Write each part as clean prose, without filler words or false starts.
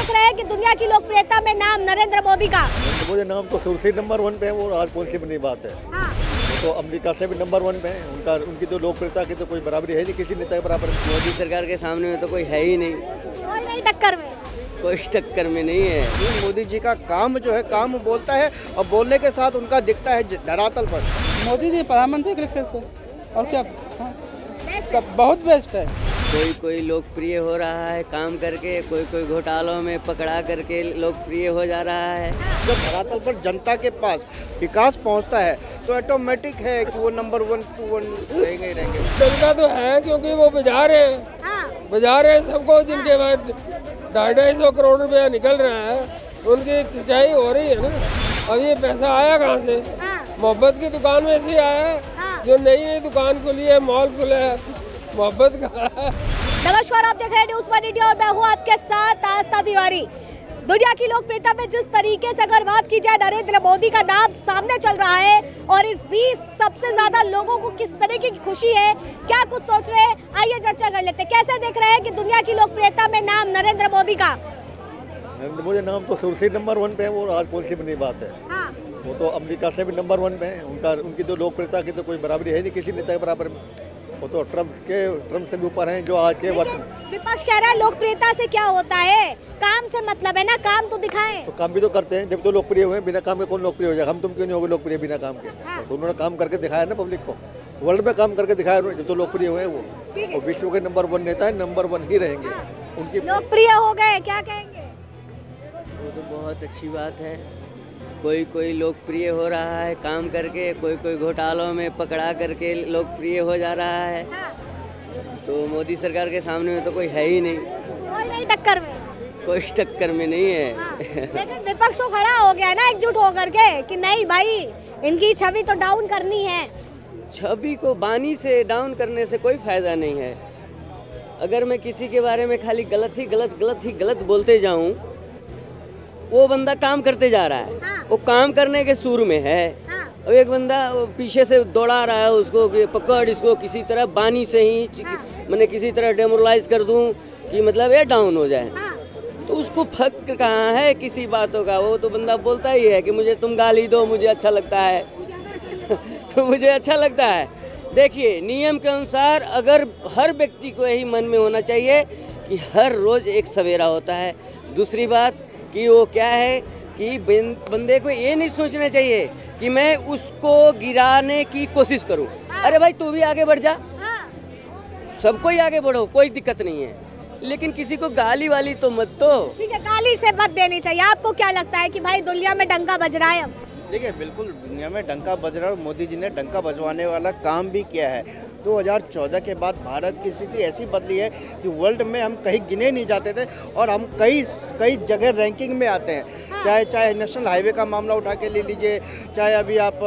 देख रहे हैं कि दुनिया की लोकप्रियता में नाम नरेंद्र मोदी का। मुझे नाम तो शुरू से नंबर 1 पे है, वो आज कौन सी बड़ी बात है। हाँ। तो अमेरिका से भी नंबर 1 पे है, उनकी तो लोकप्रियता की तो कोई बराबरी है नहीं किसी नेता के बराबर। मोदी सरकार के सामने में तो कोई है ही नहीं, कोई नहीं टक्कर में, कोई टक्कर में नहीं है। मोदी जी का काम जो है काम बोलता है और बोलने के साथ उनका दिखता है धरातल पर। मोदी जी प्रधानमंत्री के फिर से और क्या, हाँ, सब बहुत बेस्ट है। कोई कोई लोकप्रिय हो रहा है काम करके, कोई कोई घोटालों में पकड़ा करके लोकप्रिय हो जा रहा है। जब धरातल पर जनता के पास विकास पहुंचता है तो ऑटोमेटिक है कि वो नंबर 1 2 1 रहेंगे ही रहेंगे। जनता तो है क्योंकि वो बाजार है सबको, जिनके बाद 250 करोड़ रुपया निकल रहा है उनकी खिंचाई हो रही है ना। अब ये पैसा आया कहाँ से? मोहब्बत की दुकान में से आया है, जो नई नई दुकान खुली है, मॉल खुला है, मोहब्बत का। नमस्कार, आप देख रहे हैं न्यूज़ 1 इंडिया और मैं हूँ आपके साथ आस्था तिवारी। दुनिया की लोकप्रियता में जिस तरीके से अगर बात की जाए, नरेंद्र मोदी का नाम सामने चल रहा है और इस बीच सबसे ज्यादा लोगों को किस तरीके की खुशी है, क्या कुछ सोच रहे हैं, आइए चर्चा कर लेते हैं। कैसे देख रहे हैं कि दुनिया की लोकप्रियता में नाम नरेंद्र मोदी का। मुझे नाम तो शुरू से नंबर 1 पे है, वो आज कौन सी बड़ी बात है। हाँ। वो तो अमेरिका से भी नंबर 1 पे है, उनकी तो लोकप्रियता की तो कोई बराबरी है नहीं किसी नेता के बराबर। वो तो ट्रम्प से भी ऊपर हैं जो आज के वक्त। विपक्ष कह रहा है लोकप्रियता से क्या होता है, काम से मतलब है ना, काम तो दिखाएं। तो काम भी तो करते हैं, जब तो लोकप्रिय हुए, बिना काम के कौन लोकप्रिय हो जाएगा। हम तुम क्यों नहीं होगे लोकप्रिय बिना काम के? तो उन्होंने काम करके दिखाया ना पब्लिक को, वर्ल्ड में काम करके दिखाया उन्होंने, जब तो लोकप्रिय हुए वो। और विश्व के नंबर 1 नेता है, नंबर 1 ही रहेंगे। उनकी लोकप्रिय हो गए, क्या कहेंगे? वो तो बहुत अच्छी बात है। कोई कोई लोकप्रिय हो रहा है काम करके, कोई कोई घोटालों में पकड़ा करके लोकप्रिय हो जा रहा है। तो मोदी सरकार के सामने में तो कोई है ही नहीं, कोई नहीं टक्कर में, कोई टक्कर में नहीं है। लेकिन विपक्ष तो खड़ा हो गया ना एकजुट होकर के कि नहीं भाई, इनकी छवि तो डाउन करनी है। छवि को बानी से डाउन करने से कोई फायदा नहीं है। अगर मैं किसी के बारे में खाली गलत बोलते जाऊं, वो बंदा काम करते जा रहा है। वो काम करने के सुर में है। और एक बंदा पीछे से दौड़ा रहा है उसको कि पकड़ इसको, किसी तरह बानी से ही मैंने किसी तरह डेमोरलाइज कर दूं कि मतलब ये डाउन हो जाए। तो उसको फक्र कहाँ है किसी बातों का? वो तो बंदा बोलता ही है कि मुझे तुम गाली दो, मुझे अच्छा लगता है। मुझे अच्छा लगता है। देखिए, नियम के अनुसार अगर हर व्यक्ति को यही मन में होना चाहिए कि हर रोज़ एक सवेरा होता है। दूसरी बात कि वो क्या है कि बंदे को ये नहीं सोचना चाहिए कि मैं उसको गिराने की कोशिश करूं। अरे भाई, तू भी आगे बढ़ जा, सबको ही आगे बढ़ो, कोई दिक्कत नहीं है, लेकिन किसी को गाली वाली तो मत दो। ठीक है, गाली से मत देनी चाहिए। आपको क्या लगता है कि भाई दुनिया में डंका बज रहा है अब? देखिए, बिल्कुल दुनिया में डंका बज रहा है और मोदी जी ने डंका बजवाने वाला काम भी किया है। 2014 के बाद भारत की स्थिति ऐसी बदली है कि वर्ल्ड में हम कहीं गिने नहीं जाते थे और हम कई जगह रैंकिंग में आते हैं। चाहे नेशनल हाईवे का मामला उठा के ले लीजिए, चाहे अभी आप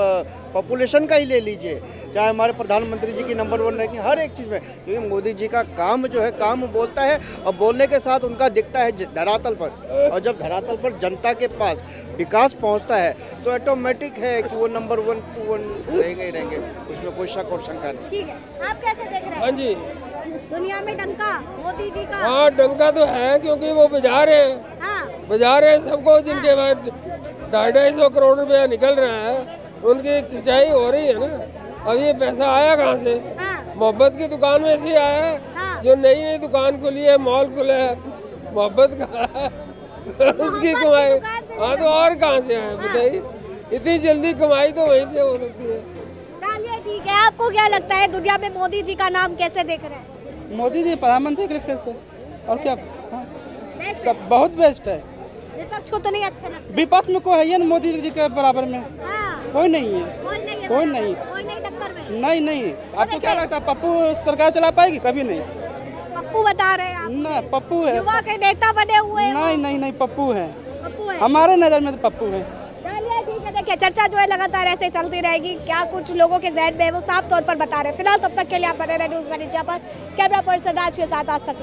पॉपुलेशन का ही ले लीजिए, चाहे हमारे प्रधानमंत्री जी की नंबर 1 रैंकिंग, हर एक चीज़ में। क्योंकि मोदी जी का काम जो है काम बोलता है और बोलने के साथ उनका दिखता है धरातल पर। और जब धरातल पर जनता के पास विकास पहुँचता है तो ऑटोमेटिक है कि वो नंबर 1 2 1 रहेंगे ही रहेंगे, उसमें कोई शक और शंका नहीं। ठीक है, आप कैसे देख रहे हैं? हाँ जी, दुनिया में डंका मोदी जी का। हाँ, डंका तो है क्योंकि वो बाजार है सबको, जिनके बाद 250 करोड़ रुपया निकल रहा है उनकी खिंचाई हो रही है ना। अब ये पैसा आया कहाँ से? मोहब्बत की दुकान में से आया है, जो नई नई दुकान खुली है, मॉल खुला है, मोहब्बत का उसकी कमाई। हाँ, तो और कहाँ से आया बताइए? इतनी जल्दी कमाई तो वहीं से हो सकती है। चलिए ठीक है, आपको क्या लगता है दुनिया में मोदी जी का नाम कैसे देख रहे हैं? मोदी जी प्रधानमंत्री के फिर से और क्या, हाँ, सब बहुत बेस्ट है। विपक्ष को तो नहीं अच्छा लगता? विपक्ष में कोई है ना मोदी जी के बराबर में? कोई नहीं है, कोई नहीं टक्कर में। नहीं। आपको क्या लगता है पप्पू सरकार चला पाएगी? कभी नहीं। पप्पू बता रहे हैं आप? ना, पप्पू है, युवा के नेता बने हुए हैं। नहीं, पप्पू है, हमारे नजर में तो पप्पू है। चलिए ठीक है, देखिए चर्चा जो है लगातार ऐसे चलती रहेगी। क्या कुछ लोगों के ज़हन में है वो साफ तौर पर बता रहे हैं। फिलहाल तब तक के लिए आप बने रहे न्यूज़ 1 इंडिया पर। कैमरा पर्सन राज के साथ आस्था।